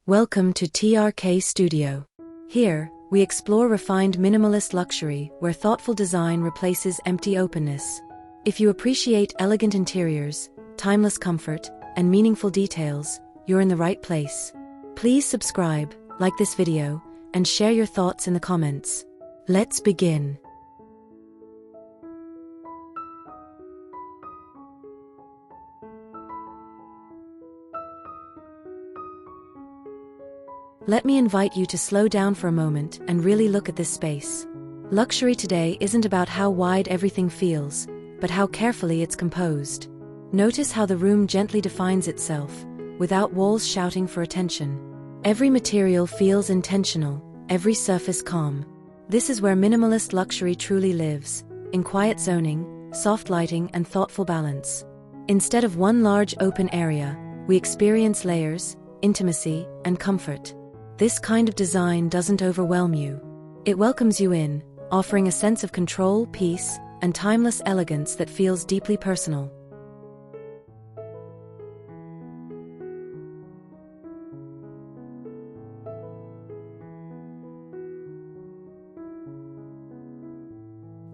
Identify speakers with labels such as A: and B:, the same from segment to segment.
A: Welcome to TRK Studio. Here, we explore refined minimalist luxury where thoughtful design replaces empty openness. If you appreciate elegant interiors, timeless comfort, and meaningful details, you're in the right place. Please subscribe, like this video, and share your thoughts in the comments. Let's begin. Let me invite you to slow down for a moment and really look at this space. Luxury today isn't about how wide everything feels, but how carefully it's composed. Notice how the room gently defines itself, without walls shouting for attention. Every material feels intentional, every surface calm. This is where minimalist luxury truly lives, in quiet zoning, soft lighting, and thoughtful balance. Instead of one large open area, we experience layers, intimacy, and comfort. This kind of design doesn't overwhelm you. It welcomes you in, offering a sense of control, peace, and timeless elegance that feels deeply personal.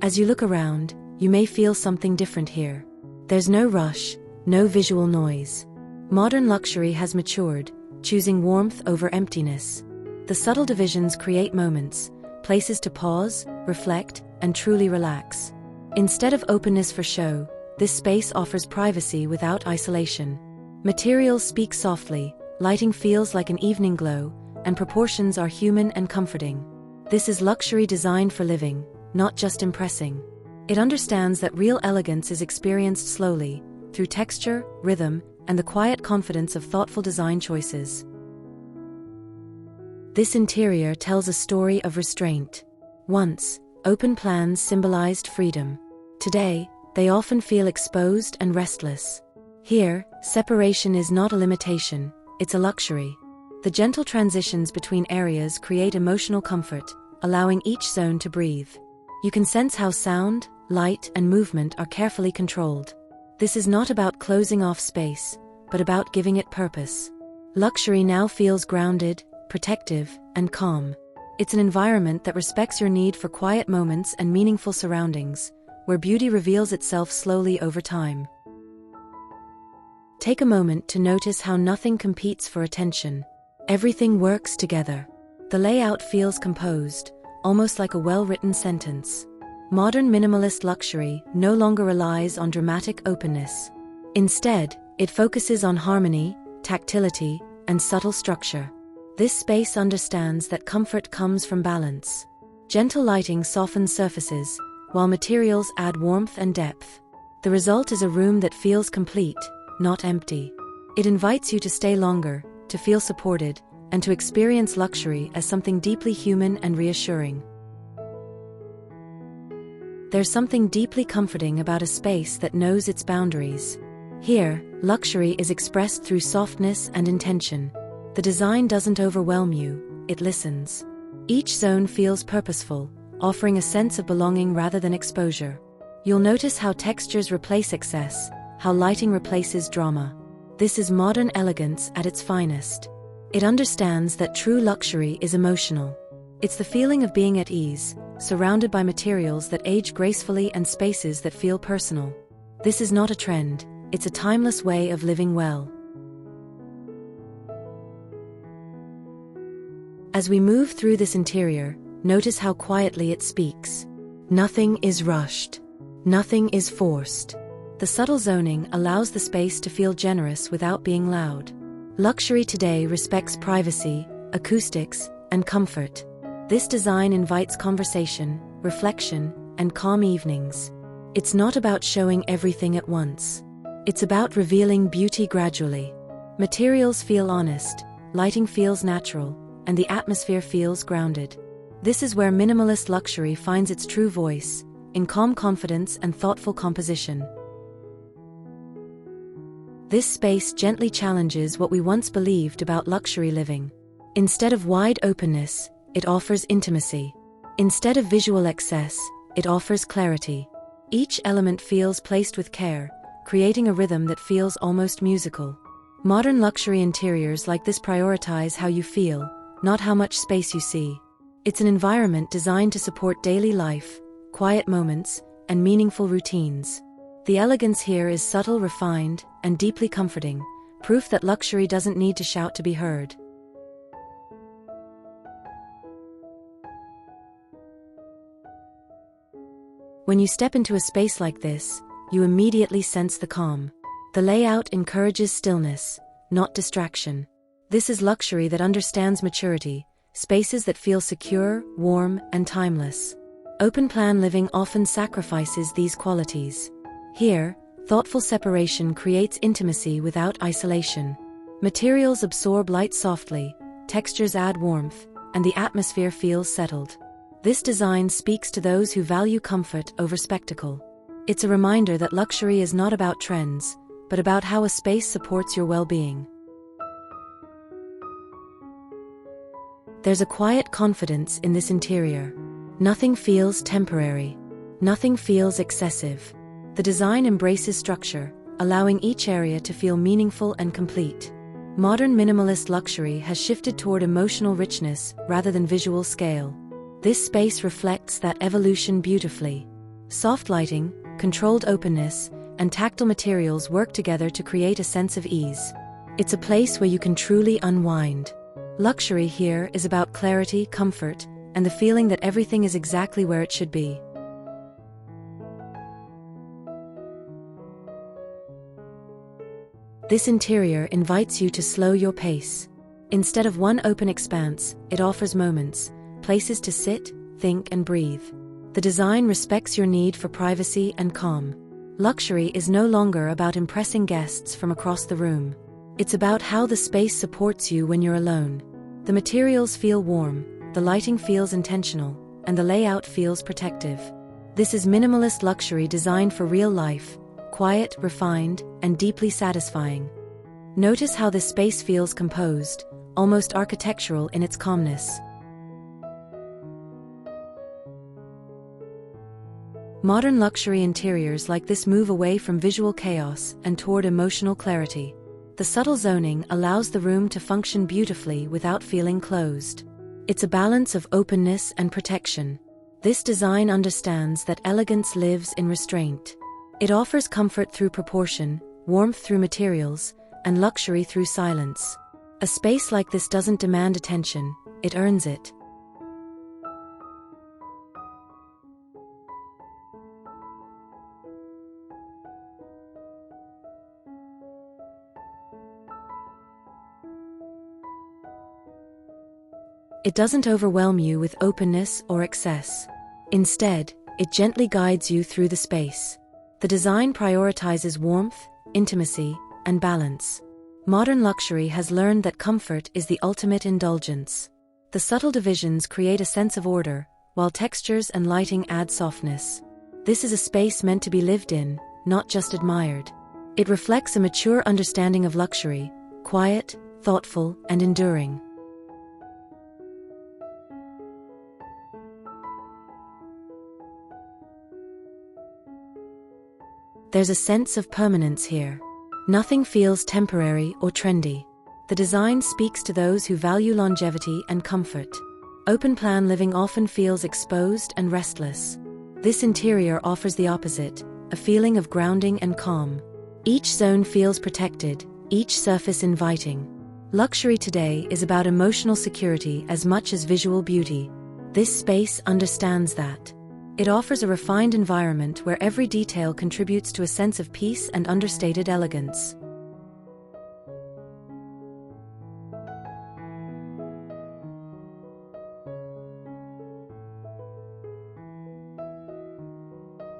A: As you look around, you may feel something different here. There's no rush, no visual noise. Modern luxury has matured, choosing warmth over emptiness. The subtle divisions create moments, places to pause, reflect, and truly relax. Instead of openness for show, this space offers privacy without isolation. Materials speak softly, lighting feels like an evening glow, and proportions are human and comforting. This is luxury designed for living, not just impressing. It understands that real elegance is experienced slowly, through texture, rhythm, and the quiet confidence of thoughtful design choices. This interior tells a story of restraint. Once, open plans symbolized freedom. Today, they often feel exposed and restless. Here, separation is not a limitation, it's a luxury. The gentle transitions between areas create emotional comfort, allowing each zone to breathe. You can sense how sound, light, and movement are carefully controlled. This is not about closing off space, but about giving it purpose. Luxury now feels grounded, protective, and calm. It's an environment that respects your need for quiet moments and meaningful surroundings, where beauty reveals itself slowly over time. Take a moment to notice how nothing competes for attention. Everything works together. The layout feels composed, almost like a well-written sentence. Modern minimalist luxury no longer relies on dramatic openness. Instead, it focuses on harmony, tactility, and subtle structure. This space understands that comfort comes from balance. Gentle lighting softens surfaces, while materials add warmth and depth. The result is a room that feels complete, not empty. It invites you to stay longer, to feel supported, and to experience luxury as something deeply human and reassuring. There's something deeply comforting about a space that knows its boundaries. Here, luxury is expressed through softness and intention. The design doesn't overwhelm you, it listens. Each zone feels purposeful, offering a sense of belonging rather than exposure. You'll notice how textures replace excess, how lighting replaces drama. This is modern elegance at its finest. It understands that true luxury is emotional. It's the feeling of being at ease, surrounded by materials that age gracefully and spaces that feel personal. This is not a trend, it's a timeless way of living well. As we move through this interior, notice how quietly it speaks. Nothing is rushed. Nothing is forced. The subtle zoning allows the space to feel generous without being loud. Luxury today respects privacy, acoustics, and comfort. This design invites conversation, reflection, and calm evenings. It's not about showing everything at once. It's about revealing beauty gradually. Materials feel honest, lighting feels natural, and the atmosphere feels grounded. This is where minimalist luxury finds its true voice, in calm confidence and thoughtful composition. This space gently challenges what we once believed about luxury living. Instead of wide openness, it offers intimacy. Instead of visual excess, it offers clarity. Each element feels placed with care, creating a rhythm that feels almost musical. Modern luxury interiors like this prioritize how you feel, not how much space you see. It's an environment designed to support daily life, quiet moments, and meaningful routines. The elegance here is subtle, refined, and deeply comforting, proof that luxury doesn't need to shout to be heard. When you step into a space like this, you immediately sense the calm. The layout encourages stillness, not distraction. This is luxury that understands maturity, spaces that feel secure, warm, and timeless. Open-plan living often sacrifices these qualities. Here, thoughtful separation creates intimacy without isolation. Materials absorb light softly, textures add warmth, and the atmosphere feels settled. This design speaks to those who value comfort over spectacle. It's a reminder that luxury is not about trends, but about how a space supports your well-being. There's a quiet confidence in this interior. Nothing feels temporary. Nothing feels excessive. The design embraces structure, allowing each area to feel meaningful and complete. Modern minimalist luxury has shifted toward emotional richness rather than visual scale. This space reflects that evolution beautifully. Soft lighting, controlled openness, and tactile materials work together to create a sense of ease. It's a place where you can truly unwind. Luxury here is about clarity, comfort, and the feeling that everything is exactly where it should be. This interior invites you to slow your pace. Instead of one open expanse, it offers moments, places to sit, think, and breathe. The design respects your need for privacy and calm. Luxury is no longer about impressing guests from across the room. It's about how the space supports you when you're alone. The materials feel warm, the lighting feels intentional, and the layout feels protective. This is minimalist luxury designed for real life, quiet, refined, and deeply satisfying. Notice how this space feels composed, almost architectural in its calmness. Modern luxury interiors like this move away from visual chaos and toward emotional clarity. The subtle zoning allows the room to function beautifully without feeling closed. It's a balance of openness and protection. This design understands that elegance lives in restraint. It offers comfort through proportion, warmth through materials, and luxury through silence. A space like this doesn't demand attention, it earns it. It doesn't overwhelm you with openness or excess. Instead, it gently guides you through the space. The design prioritizes warmth, intimacy, and balance. Modern luxury has learned that comfort is the ultimate indulgence. The subtle divisions create a sense of order, while textures and lighting add softness. This is a space meant to be lived in, not just admired. It reflects a mature understanding of luxury, quiet, thoughtful, and enduring. There's a sense of permanence here. Nothing feels temporary or trendy. The design speaks to those who value longevity and comfort. Open-plan living often feels exposed and restless. This interior offers the opposite, a feeling of grounding and calm. Each zone feels protected, each surface inviting. Luxury today is about emotional security as much as visual beauty. This space understands that. It offers a refined environment where every detail contributes to a sense of peace and understated elegance.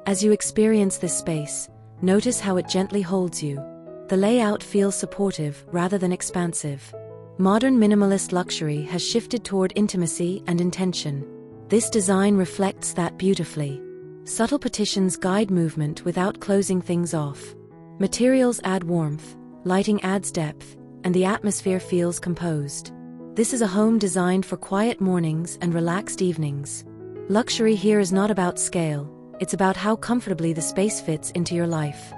A: As you experience this space, notice how it gently holds you. The layout feels supportive rather than expansive. Modern minimalist luxury has shifted toward intimacy and intention. This design reflects that beautifully. Subtle petitions guide movement without closing things off. Materials add warmth, lighting adds depth, and the atmosphere feels composed. This is a home designed for quiet mornings and relaxed evenings. Luxury here is not about scale, it's about how comfortably the space fits into your life.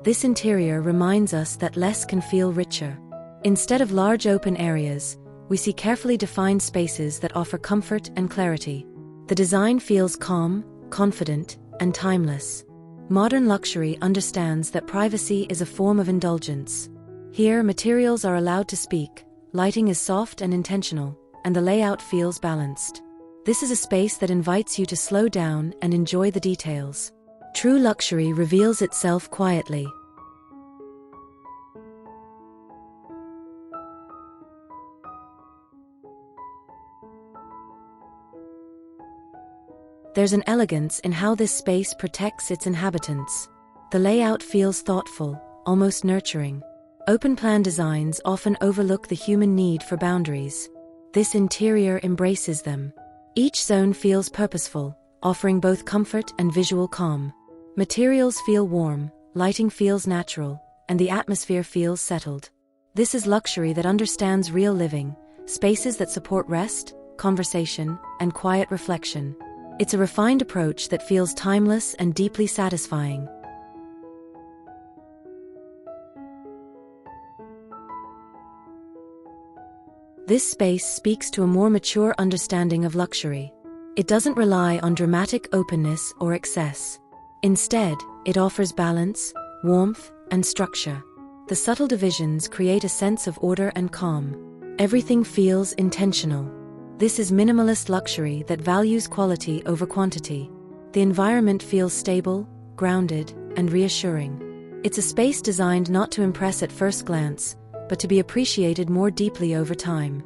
A: This interior reminds us that less can feel richer. Instead of large open areas, we see carefully defined spaces that offer comfort and clarity. The design feels calm, confident, and timeless. Modern luxury understands that privacy is a form of indulgence. Here, materials are allowed to speak, lighting is soft and intentional, and the layout feels balanced. This is a space that invites you to slow down and enjoy the details. True luxury reveals itself quietly. There's an elegance in how this space protects its inhabitants. The layout feels thoughtful, almost nurturing. Open-plan designs often overlook the human need for boundaries. This interior embraces them. Each zone feels purposeful, offering both comfort and visual calm. Materials feel warm, lighting feels natural, and the atmosphere feels settled. This is luxury that understands real living, spaces that support rest, conversation, and quiet reflection. It's a refined approach that feels timeless and deeply satisfying. This space speaks to a more mature understanding of luxury. It doesn't rely on dramatic openness or excess. Instead, it offers balance, warmth, and structure. The subtle divisions create a sense of order and calm. Everything feels intentional. This is minimalist luxury that values quality over quantity. The environment feels stable, grounded, and reassuring. It's a space designed not to impress at first glance, but to be appreciated more deeply over time.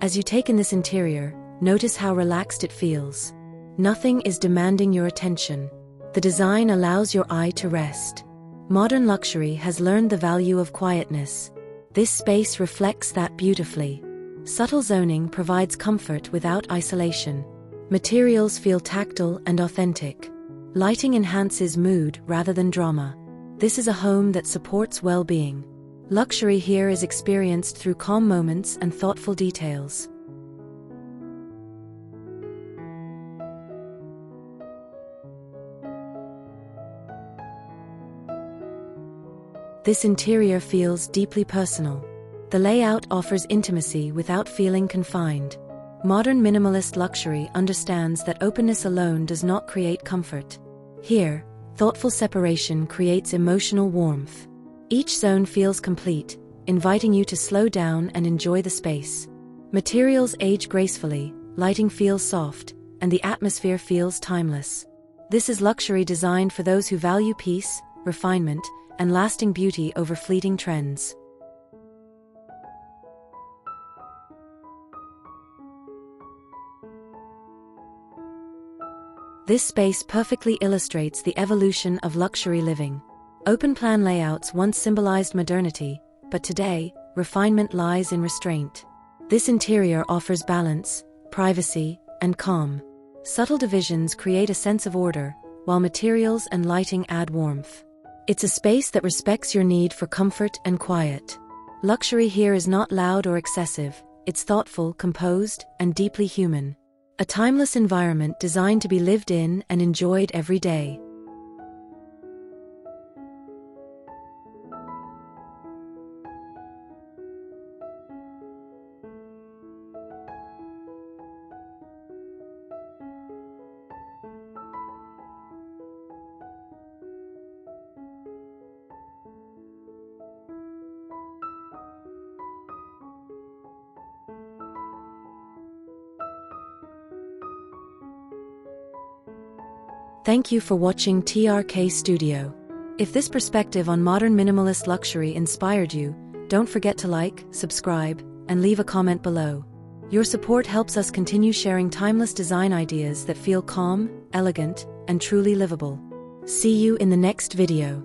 A: As you take in this interior, notice how relaxed it feels. Nothing is demanding your attention. The design allows your eye to rest. Modern luxury has learned the value of quietness. This space reflects that beautifully. Subtle zoning provides comfort without isolation. Materials feel tactile and authentic. Lighting enhances mood rather than drama. This is a home that supports well-being. Luxury here is experienced through calm moments and thoughtful details. This interior feels deeply personal. The layout offers intimacy without feeling confined. Modern minimalist luxury understands that openness alone does not create comfort. Here, thoughtful separation creates emotional warmth. Each zone feels complete, inviting you to slow down and enjoy the space. Materials age gracefully, lighting feels soft, and the atmosphere feels timeless. This is luxury designed for those who value peace, refinement, and lasting beauty over fleeting trends. This space perfectly illustrates the evolution of luxury living. Open-plan layouts once symbolized modernity, but today, refinement lies in restraint. This interior offers balance, privacy, and calm. Subtle divisions create a sense of order, while materials and lighting add warmth. It's a space that respects your need for comfort and quiet. Luxury here is not loud or excessive, it's thoughtful, composed, and deeply human. A timeless environment designed to be lived in and enjoyed every day. Thank you for watching TRK Studio. If this perspective on modern minimalist luxury inspired you, don't forget to like, subscribe, and leave a comment below. Your support helps us continue sharing timeless design ideas that feel calm, elegant, and truly livable. See you in the next video.